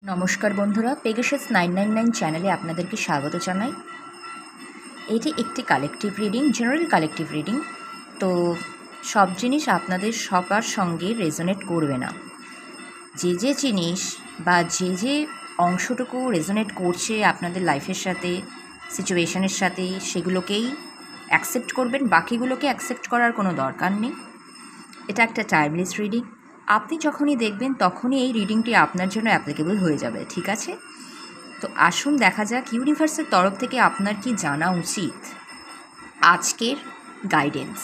নমস্কার বন্ধুরা, পেগাসাস 999 চ্যানেলে আপনাদেরকে স্বাগত জানাই। এটি একটি collective reading, general collective reading. তো সব জিনিস আপনাদের সবার সঙ্গে রেজোনেট করবে না। যে যে জিনিস বা যে অংশটুকু রেজোনেট করছে আপনাদের লাইফের সাথে, সিচুয়েশনের সাথে, সেগুলোকেই অ্যাকসেপ্ট করবেন, বাকিগুলোকে অ্যাকসেপ্ট করার কোনো দরকার নেই। এটা একটা টাইমলেস রিডিং। আপনি যখনই দেখবেন তখনই এই রিডিংটি আপনার জন্য অ্যাপ্লিকেবল হয়ে যাবে, ঠিক আছে? তো আসুন দেখা যাক ইউনিভার্সের তরফ থেকে আপনার কি জানা উচিত আজকের গাইডেন্স।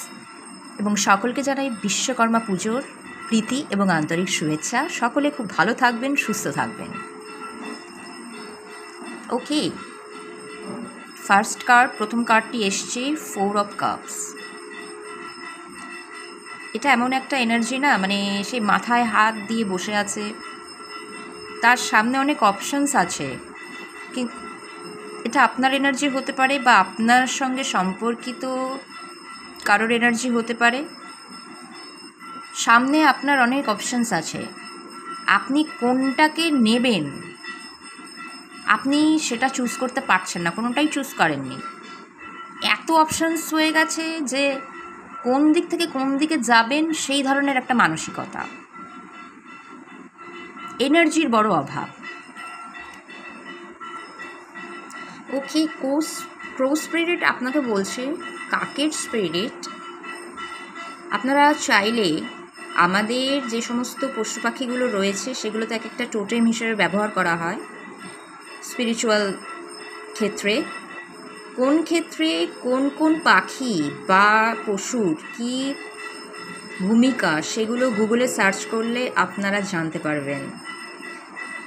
এবং সকলকে জানাই বিশ্বকর্মা পুজোর প্রীতি এবং আন্তরিক শুভেচ্ছা। সকলে খুব ভালো থাকবেন, সুস্থ থাকবেন। ওকে, ফার্স্ট কার্ড, প্রথম কার্ডটি এসছে 4 অফ কাপস। এটা এমন একটা এনার্জি না, মানে সে মাথায় হাত দিয়ে বসে আছে, তার সামনে অনেক অপশনস আছে, কিন্তু এটা আপনার এনার্জি হতে পারে বা আপনার সঙ্গে সম্পর্কিত কারোর এনার্জি হতে পারে। সামনে আপনার অনেক অপশনস আছে, আপনি কোনটাকে নেবেন আপনি সেটা চুজ করতে পারছেন না, কোনোটাই চুজ করেননি। এত অপশনস হয়ে গেছে যে কোন দিক থেকে কোন দিকে যাবেন সেই ধরনের একটা মানসিকতা, এনার্জির বড় অভাব। ওকে, ক্রো স্পিরিট আপনাকে বলছে, কাকের স্পিরিট, আপনারা চাইলে আমাদের যে সমস্ত পশু পাখিগুলো রয়েছে সেগুলোতে এক একটা টোটেম হিসেবে ব্যবহার করা হয় স্পিরিচুয়াল ক্ষেত্রে। কোন ক্ষেত্রে কোন কোন পাখি বা পশুর কি ভূমিকা সেগুলো গুগলে সার্চ করলে আপনারা জানতে পারবেন।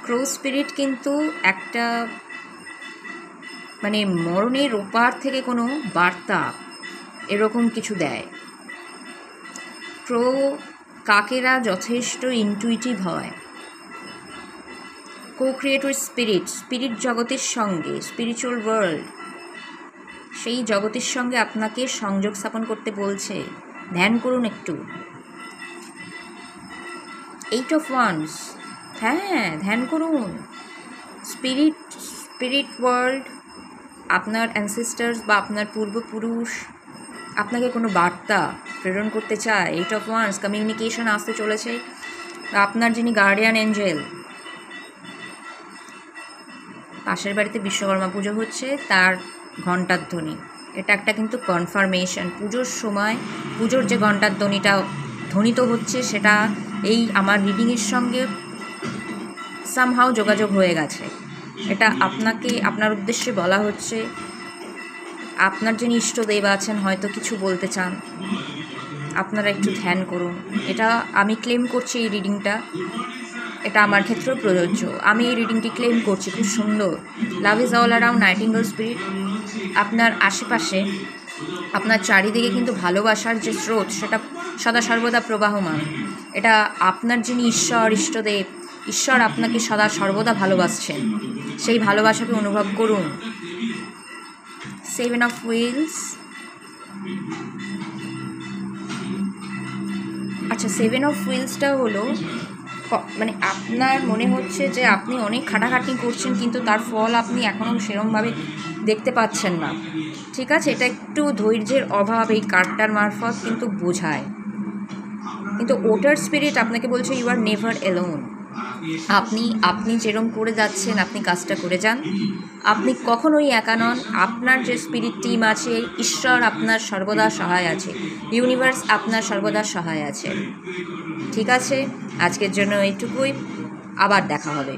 ক্রো স্পিরিট কিন্তু একটা মানে মরণের ওপার থেকে কোনো বার্তা এরকম কিছু দেয়। ক্রো কাকেরা যথেষ্ট ইনটুইটিভ হয়। কো ক্রিয়েটর স্পিরিট জগতের সঙ্গে, স্পিরিচুয়াল ওয়ার্ল্ড, সেই জগতের সঙ্গে আপনাকে সংযোগ স্থাপন করতে বলছে। ধ্যান করুন একটু। 8 অফ ওয়ান্ডস, হ্যাঁ ধ্যান করুন। স্পিরিট ওয়ার্ল্ড, আপনার অ্যানসেস্টার্স বা আপনার পূর্বপুরুষ আপনাকে কোনো বার্তা প্রেরণ করতে চায়। 8 অফ ওয়ান্ডস, কমিউনিকেশন আসতে চলেছে। আপনার যিনি গার্ডিয়ান এঞ্জেল, পাশের বাড়িতে বিশ্বকর্মা পুজো হচ্ছে, তার ঘণ্টার ধ্বনি, এটা একটা কিন্তু কনফার্মেশন। পুজোর সময় পুজোর যে ঘণ্টার ধ্বনিটা ধ্বনিত হচ্ছে সেটা এই আমার রিডিংয়ের সঙ্গে সামহাও যোগাযোগ হয়ে গেছে। এটা আপনাকে আপনার উদ্দেশ্যে বলা হচ্ছে। আপনার যিনি ইষ্টদেব আছেন হয়তো কিছু বলতে চান, আপনারা একটু ধ্যান করুন। এটা আমি ক্লেম করছি, এই রিডিংটা এটা আমার ক্ষেত্রেও প্রযোজ্য। আমি এই রিডিংটি ক্লেম করছি, খুব সুন্দর। Love is all around, nightingale spirit. আপনার আশেপাশে, আপনার চারিদিকে কিন্তু ভালোবাসার যে স্রোত সেটা সদা সর্বদা প্রবাহমান। এটা আপনার যিনি ঈশ্বর, ইষ্টদেব, ঈশ্বর আপনাকে সদা সর্বদা ভালোবাসছেন, সেই ভালোবাসাকে অনুভব করুন। 7 অফ হুইলস। আচ্ছা, 7 অফ হুইলসটা হলো মানে আপনার মনে হচ্ছে যে আপনি অনেক খাটাখাটনি করছেন কিন্তু তার ফল আপনি এখনও সেরকমভাবে দেখতে পাচ্ছেন না, ঠিক আছে? এটা একটু ধৈর্যের অভাব এই কার্ডটার মারফত কিন্তু বোঝায়। কিন্তু ওটার স্পিরিট আপনাকে বলছে ইউ আর নেভার এলোন। আপনি যেরকম করে যাচ্ছেন আপনি কাজটা করে যান, আপনি কখনোই একা নন। আপনার যে স্পিরিট টিম আছে, ঈশ্বর আপনার সর্বদা সহায় আছে, ইউনিভার্স আপনার সর্বদা সহায় আছে, ঠিক আছে? আজকের জন্য এইটুকুই, আবার দেখা হবে।